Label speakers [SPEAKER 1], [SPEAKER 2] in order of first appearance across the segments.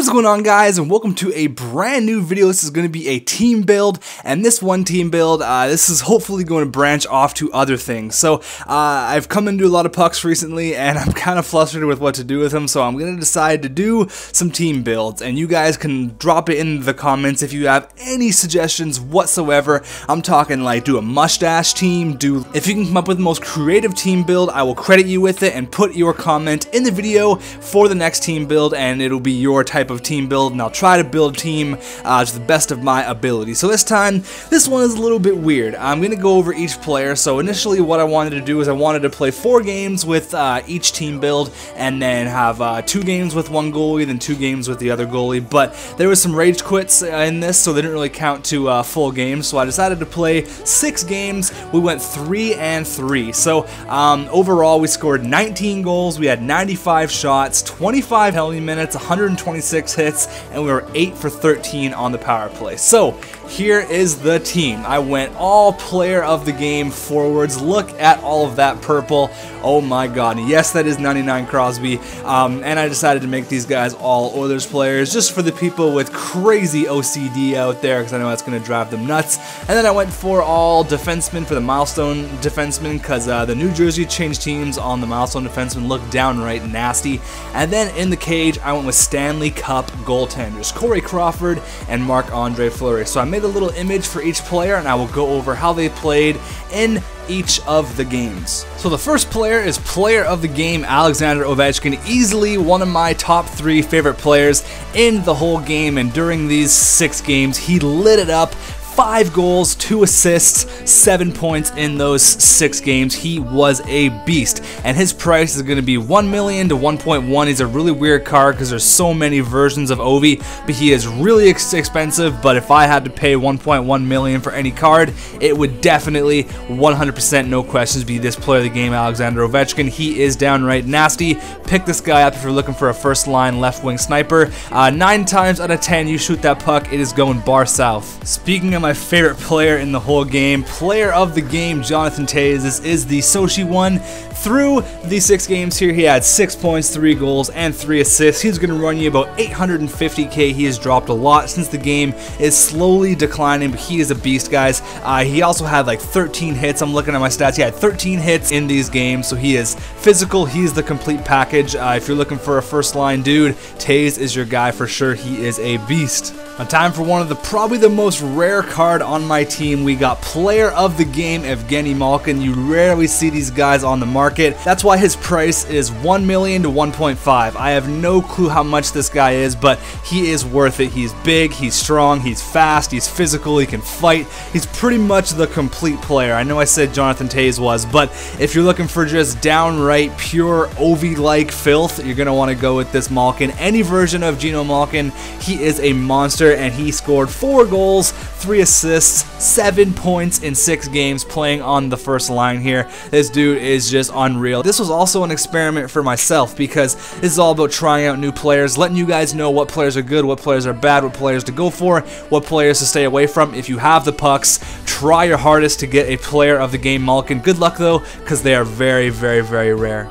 [SPEAKER 1] What is going on, guys, and welcome to a brand new video. This is going to be a team build, and this one team build, this is hopefully going to branch off to other things. So I've come into a lot of pucks recently, and I'm kind of frustrated with what to do with them, so I'm going to decide to do some team builds, and you guys can drop it in the comments if you have any suggestions whatsoever. I'm talking like do a mustache team, if you can come up with the most creative team build, I will credit you with it and put your comment in the video for the next team build, and it'll be your type of team build, and I'll try to build a team to the best of my ability. So this time, this one is a little bit weird. I'm going to go over each player. So initially what I wanted to do is I wanted to play 4 games with each team build, and then have 2 games with one goalie, then 2 games with the other goalie, but there was some rage quits in this, so they didn't really count to full games, so I decided to play 6 games. We went 3 and 3. So overall we scored 19 goals, we had 95 shots, 25 penalty minutes, 126 hits, and we were 8 for 13 on the power play. So here is the team. I went all player of the game forwards. Look at all of that purple. Oh my god. Yes, that is 99 Crosby. And I decided to make these guys all Oilers players just for the people with crazy OCD out there, because I know that's going to drive them nuts. And then I went for all defensemen for the milestone defensemen, because the New Jersey changed teams on the milestone defensemen look downright nasty. And then in the cage, I went with Stanley Cup goaltenders, Corey Crawford and Marc-Andre Fleury. So I made a little image for each player, and I will go over how they played in each of the games. So the first player is player of the game, Alexander Ovechkin, easily one of my top 3 favorite players in the whole game, and during these 6 games he lit it up. 5 goals, 2 assists, 7 points in those 6 games. He was a beast, and his price is going to be 1 million to 1.1. He's a really weird card because there's so many versions of Ovi, but he is really expensive. But if I had to pay 1.1 million for any card, it would definitely 100% no questions be this player of the game, Alexander Ovechkin. He is downright nasty. Pick this guy up if you're looking for a first line left wing sniper. 9 times out of 10 you shoot that puck, it is going bar south. Speaking of my favorite player in the whole game, player of the game, Jonathan Toews. This is the Sochi one. Through these 6 games here, he had 6 points, 3 goals, and 3 assists. He's going to run you about 850k. He has dropped a lot since the game is slowly declining, but he is a beast, guys. He also had like 13 hits. I'm looking at my stats. He had 13 hits in these games, so he is physical. He's the complete package. If you're looking for a first line dude, Toews is your guy for sure. He is a beast. Now time for one of the probably the most rare card on my team. We got player of the game, Evgeny Malkin. You rarely see these guys on the market. That's why his price is 1 million to 1.5. I have no clue how much this guy is, but he is worth it. He's big, he's strong, he's fast, he's physical, he can fight. He's pretty much the complete player. I know I said Jonathan Toews was, but if you're looking for just downright pure Ovi-like filth, you're going to want to go with this Malkin. Any version of Geno Malkin, he is a monster, and he scored 4 goals, 3 assists, 7 points in 6 games playing on the first line here. This dude is just unreal. This was also an experiment for myself, because this is all about trying out new players, letting you guys know what players are good, what players are bad, what players to go for, what players to stay away from. If you have the pucks, try your hardest to get a player of the game Malkin. Good luck though, because they are very, very, very rare.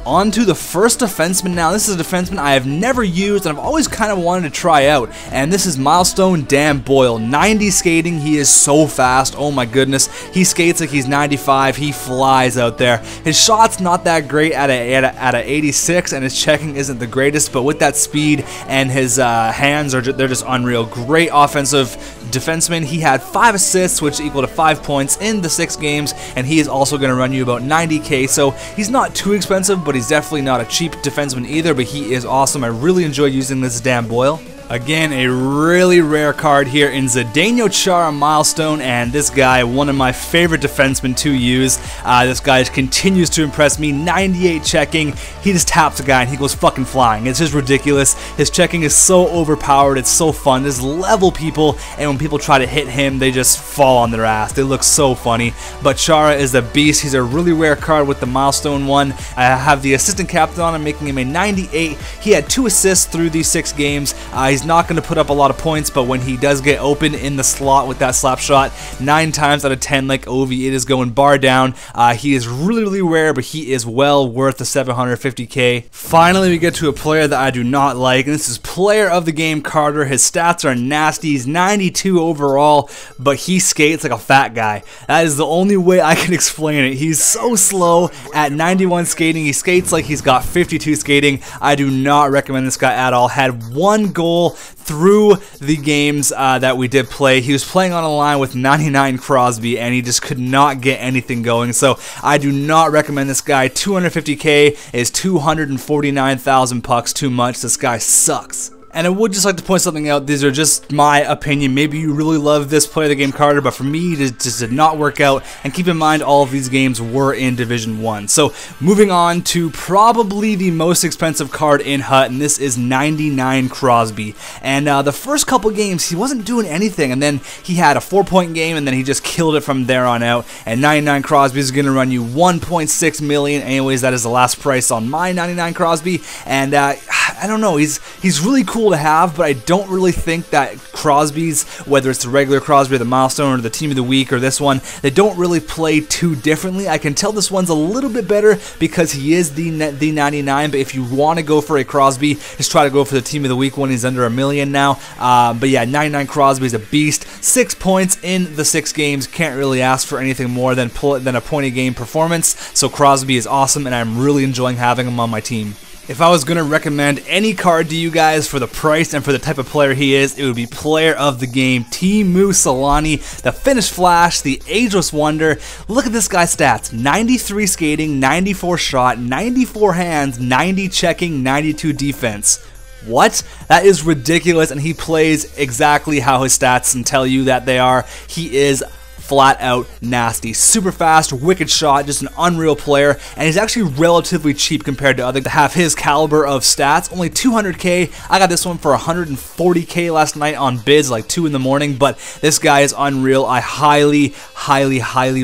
[SPEAKER 1] On to the first defenseman now. This is a defenseman I have never used and I've always kind of wanted to try out, and this is Milestone Dan Boyle. 90 skating. He is so fast. Oh my goodness. He skates like he's 95. He flies out there. His shot's not that great at a 86, and his checking isn't the greatest, but with that speed and his hands, they're just unreal. Great offensive defenseman. He had 5 assists, which equal to 5 points in the 6 games, and he is also going to run you about 90k, so he's not too expensive, but he's definitely not a cheap defenseman either, but he is awesome. I really enjoy using this Dan Boyle. Again, a really rare card here in Zdeno Chara Milestone, and this guy, one of my favorite defensemen to use. This guy continues to impress me. 98 checking. He just taps a guy and he goes fucking flying. It's just ridiculous. His checking is so overpowered. It's so fun. Just level people, and when people try to hit him, they just fall on their ass. They look so funny. But Chara is a beast. He's a really rare card with the Milestone one. I have the assistant captain on him, making him a 98. He had 2 assists through these 6 games. He's not going to put up a lot of points, but when he does get open in the slot with that slap shot, 9 times out of 10, like Ovi, it is going bar down. He is really rare, but he is well worth the 750k. Finally, we get to a player that I do not like, and this is player of the game Carter. His stats are nasty. He's 92 overall, but he skates like a fat guy. That is the only way I can explain it. He's so slow at 91 skating. He skates like he's got 52 skating. I do not recommend this guy at all. Had 1 goal through the games that we did play. He was playing on a line with 99 Crosby, and he just could not get anything going. So I do not recommend this guy. 250k is 249,000 pucks too much. This guy sucks. And I would just like to point something out. These are just my opinion. Maybe you really love this player of the game Carter, but for me, it just did not work out. And keep in mind, all of these games were in Division 1. So moving on to probably the most expensive card in HUT, and this is 99 Crosby. And the first couple games, he wasn't doing anything, and then he had a 4-point game, and then he just killed it from there on out. And 99 Crosby is going to run you 1.6 million. Anyways, that is the last price on my 99 Crosby. And I don't know, he's really cool to have, but I don't really think that Crosby's, whether it's the regular Crosby or the milestone or the team of the week or this one, they don't really play too differently. I can tell this one's a little bit better because he is the 99, but if you want to go for a Crosby, just try to go for the team of the week one. He's under $1 million now. But yeah, 99 Crosby is a beast. 6 points in the 6 games. Can't really ask for anything more than a point a game performance. So Crosby is awesome, and I'm really enjoying having him on my team. If I was going to recommend any card to you guys for the price and for the type of player he is, it would be player of the game, Teemu Selanne, the Finnish Flash, the ageless wonder. Look at this guy's stats: 93 skating, 94 shot, 94 hands, 90 checking, 92 defense. What? That is ridiculous, and he plays exactly how his stats tell you that they are. He is flat out nasty. Super fast, wicked shot, just an unreal player, and he's actually relatively cheap compared to others to have his caliber of stats. Only 200k. I got this one for 140k last night on bids, like 2 in the morning, but this guy is unreal. I highly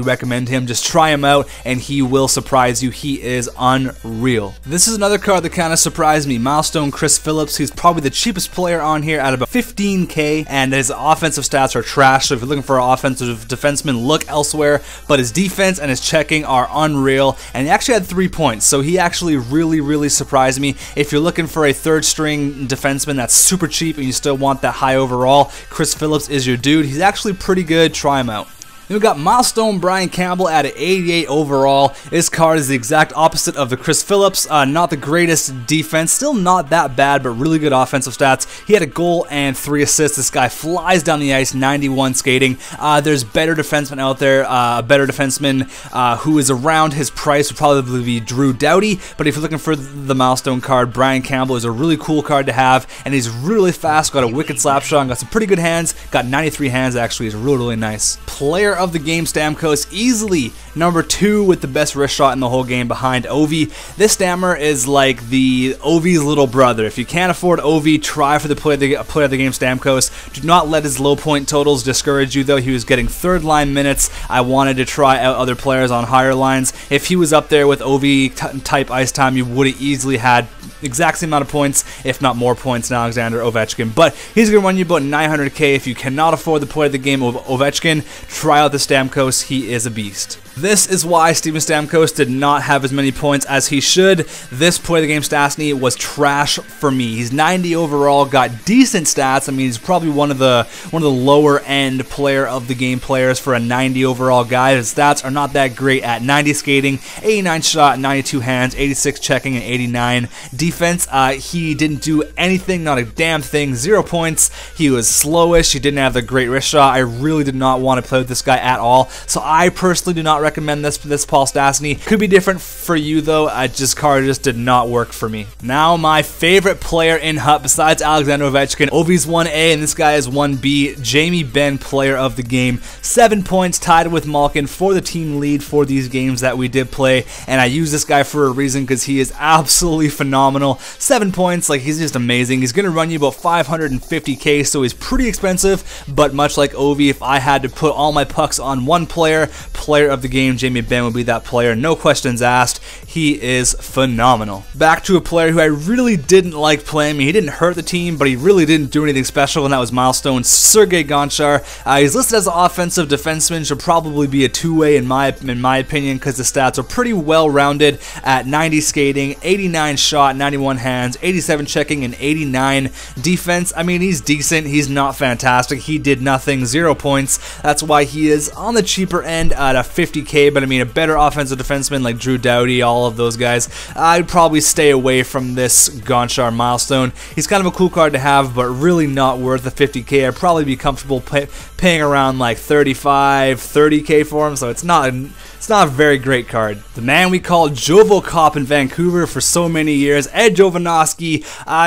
[SPEAKER 1] recommend him. Just try him out, and he will surprise you. He is unreal. This is another card that kind of surprised me. Milestone Chris Phillips. He's probably the cheapest player on here at about 15k, and his offensive stats are trash, so if you're looking for an offensive defenseman, look elsewhere, but his defense and his checking are unreal, and he actually had 3 points, so he actually really surprised me. If you're looking for a third string defenseman that's super cheap and you still want that high overall, Chris Phillips is your dude. He's actually pretty good. Try him out. Then we got Milestone Brian Campbell at an 88 overall. This card is the exact opposite of the Chris Phillips. Not the greatest defense, still not that bad, but really good offensive stats. He had a goal and 3 assists. This guy flies down the ice, 91 skating. There's better defensemen out there. A better defenseman who is around his price would probably be Drew Doughty, but if you're looking for the Milestone card, Brian Campbell is a really cool card to have, and he's really fast, got a wicked slap shot, and got some pretty good hands, got 93 hands actually. He's really nice. Player of the game Stamkos, easily number 2 with the best wrist shot in the whole game behind Ovi. This Stammer is like the Ovi's little brother. If you can't afford Ovi, try for the player of the game Stamkos. Do not let his low point totals discourage you though. He was getting third line minutes. I wanted to try out other players on higher lines. If he was up there with Ovi type ice time, you would have easily had exact same amount of points, if not more points than Alexander Ovechkin. But he's going to run you about 900k. If you cannot afford the player of the game of Ovechkin, try out the Stamkos. He is a beast. This is why Steven Stamkos did not have as many points as he should. This player of the game Stastny was trash for me. He's 90 overall, got decent stats. I mean, he's probably one of the lower end player of the game players for a 90 overall guy. His stats are not that great at 90 skating, 89 shot, 92 hands, 86 checking, and 89 defense. He didn't do anything, not a damn thing. 0 points. He was slowish. He didn't have the great wrist shot. I really did not want to play with this guy at all. So I personally do not recommend this Paul Stastny. Could be different for you though. Card just did not work for me. Now my favorite player in HUT besides Alexander Ovechkin, Ovi's 1A and this guy is 1B. Jamie Benn, player of the game. 7 points, tied with Malkin for the team lead for these games that we did play, and I use this guy for a reason because he is absolutely phenomenal. 7 points, like he's just amazing. He's gonna run you about 550k, so he's pretty expensive, but much like Ovi, if I had to put all my pucks on one player of the game, Jamie Benn would be that player. No questions asked. He is phenomenal. Back to a player who I really didn't like playing. I mean, he didn't hurt the team, but he really didn't do anything special, and that was Milestone Sergei Gonchar. He's listed as an offensive defenseman, should probably be a two-way in my opinion, because the stats are pretty well-rounded at 90 skating, 89 shot, 91 hands, 87 checking, and 89 defense. I mean, he's decent. He's not fantastic. He did nothing, 0 points. That's why he is on the cheaper end at a 50K, but I mean, a better offensive defenseman like Drew Doughty, all of those guys, I'd probably stay away from this Gonchar Milestone. He's kind of a cool card to have, but really not worth the 50K. I'd probably be comfortable paying around like 35, 30K for him, so it's not a very great card. The man we called Jovo Cop in Vancouver for so many years, Ed Jovanovski,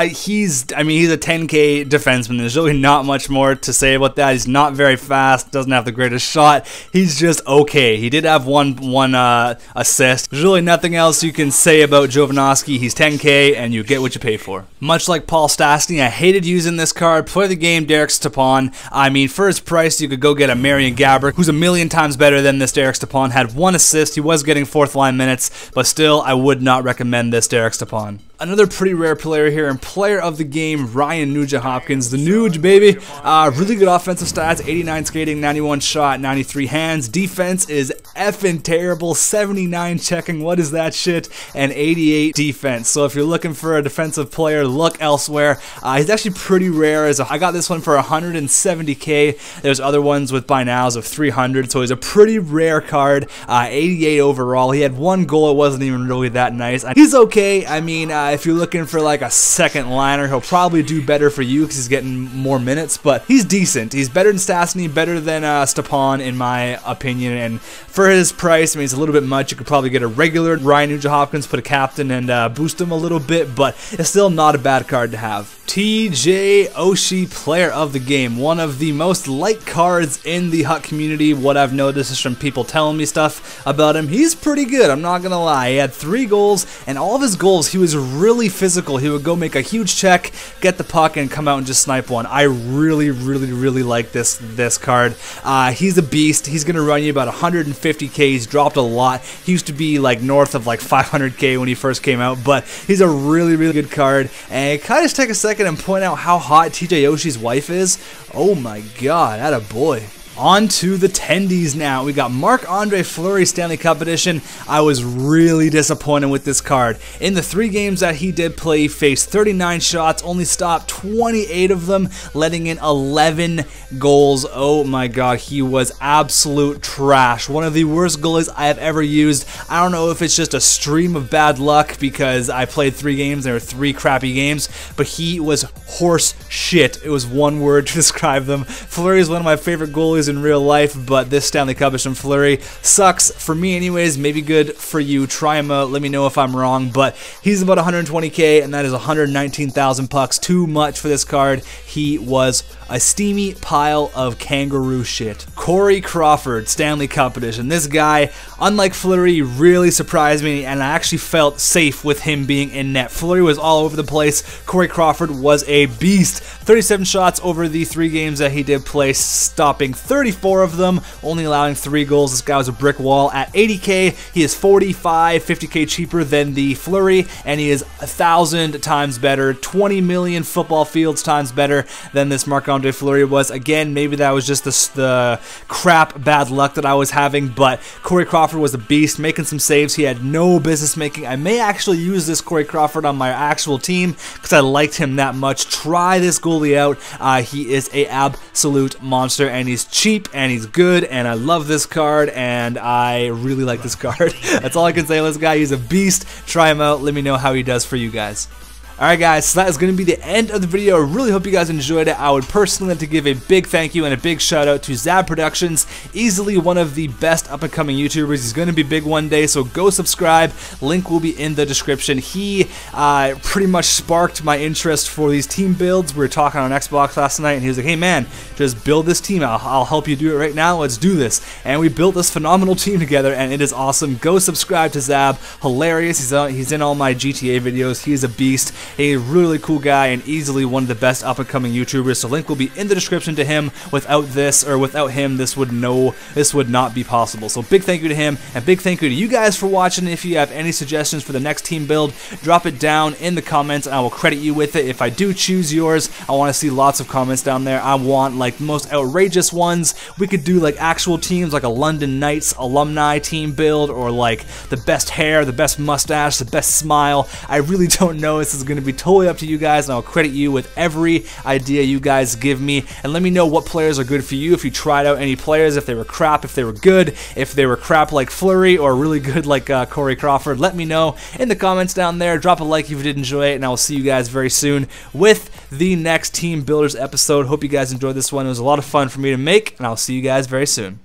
[SPEAKER 1] he's a 10K defenseman. There's really not much more to say about that. He's not very fast, doesn't have the greatest shot. He's just okay. He did have one assist. There's really nothing else you can say about Jovanovski. He's 10K and you get what you pay for. Much like Paul Stastny, I hated using this card. Play the game, Derek Stepan. I mean, for his price, you could go get a Marian Gaborik, who's a million times better than this Derek Stepan. Had one assist. He was getting fourth line minutes, but still, I would not recommend this Derek Stepan. Another pretty rare player here, and player of the game, Ryan Nugent-Hopkins. The Nuge, baby. Really good offensive stats, 89 skating, 91 shot, 93 hands. Defense is effing terrible, 79 checking, what is that shit, and 88 defense. So if you're looking for a defensive player, look elsewhere. He's actually pretty rare. I got this one for 170K. There's other ones with buy nows of 300, so he's a pretty rare card. 88 overall. He had one goal, it wasn't even really that nice. He's okay. I mean, if you're looking for like a second liner, he'll probably do better for you because he's getting more minutes, but he's decent. He's better than Stastny, better than Stepan in my opinion, and for his price, I mean, it's a little bit much. You could probably get a regular Ryan Nugent-Hopkins, put a captain, and boost him a little bit, but it's still not a bad card to have. TJ Oshie, player of the game. One of the most liked cards in the Hut community. What I've noticed is from people telling me stuff about him. He's pretty good, I'm not gonna lie. He had 3 goals, and all of his goals, he was really physical. He would go make a huge check, get the puck, and come out and just snipe one. I really like this card. He's a beast. He's gonna run you about 150K. He's dropped a lot. He used to be like north of like 500K when he first came out, but he's a really good card. And can I just take a second and point out how hot TJ Oshie's wife is? Oh my god, atta boy. On to the tendies now. We got Marc-Andre Fleury Stanley Cup Edition. I was really disappointed with this card. In the 3 games that he did play, he faced 39 shots, only stopped 28 of them, letting in 11 goals. Oh my god, he was absolute trash. One of the worst goalies I have ever used. I don't know if it's just a stream of bad luck because I played 3 games, there were 3 crappy games, but he was horse shit. It was one word to describe them. Fleury is one of my favorite goalies in real life, but this Stanley Cup Edition Fleury sucks for me anyways. Maybe good for you. Try him out, let me know if I'm wrong, but he's about 120K, and that is 119,000 pucks. Too much for this card. He was a steamy pile of kangaroo shit. Corey Crawford Stanley Cup Edition. This guy, unlike Fleury, really surprised me, and I actually felt safe with him being in net. Fleury was all over the place. Corey Crawford was a beast. 37 shots over the 3 games that he did play, stopping 34 of them, only allowing 3 goals. This guy was a brick wall. At 80K, he is 50K cheaper than the Fleury, and he is 1,000 times better, 20 million football fields times better than this Marc-Andre Fleury was. Again, maybe that was just the crap bad luck that I was having, but Corey Crawford was a beast, making some saves he had no business making. I may actually use this Corey Crawford on my actual team because I liked him that much. Try this goalie out. He is a absolute monster, and he's cheap, and he's good, and I love this card, and I really like this card. That's all I can say on this guy. He's a beast. Try him out. Let me know how he does for you guys. Alright guys, so that is going to be the end of the video. I really hope you guys enjoyed it. I would personally like to give a big thank you and a big shout out to Zab Productions, easily one of the best up and coming YouTubers. He's going to be big one day, so go subscribe. Link will be in the description. He pretty much sparked my interest for these team builds. We were talking on Xbox last night, and he was like, hey man, just build this team. I'll help you do it right now. Let's do this. And we built this phenomenal team together, and it is awesome. Go subscribe to Zab. Hilarious. He's in all my GTA videos. He's a beast. A really cool guy and easily one of the best up-and-coming YouTubers. So link will be in the description to him. Without him, this would not be possible. So big thank you to him, and big thank you to you guys for watching. If you have any suggestions for the next team build, drop it down in the comments and I will credit you with it. If I do choose yours, I want to see lots of comments down there. I want like the most outrageous ones. We could do like actual teams, like a London Knights alumni team build, or like the best hair, the best mustache, the best smile. I really don't know. This is going to be totally up to you guys, and I'll credit you with every idea you guys give me. And let me know what players are good for you, if you tried out any players, if they were crap, if they were good, if they were crap like Fleury, or really good like Corey Crawford. Let me know in the comments down there. Drop a like if you did enjoy it, and I will see you guys very soon with the next Team Builders episode. Hope you guys enjoyed this one. It was a lot of fun for me to make, and I'll see you guys very soon.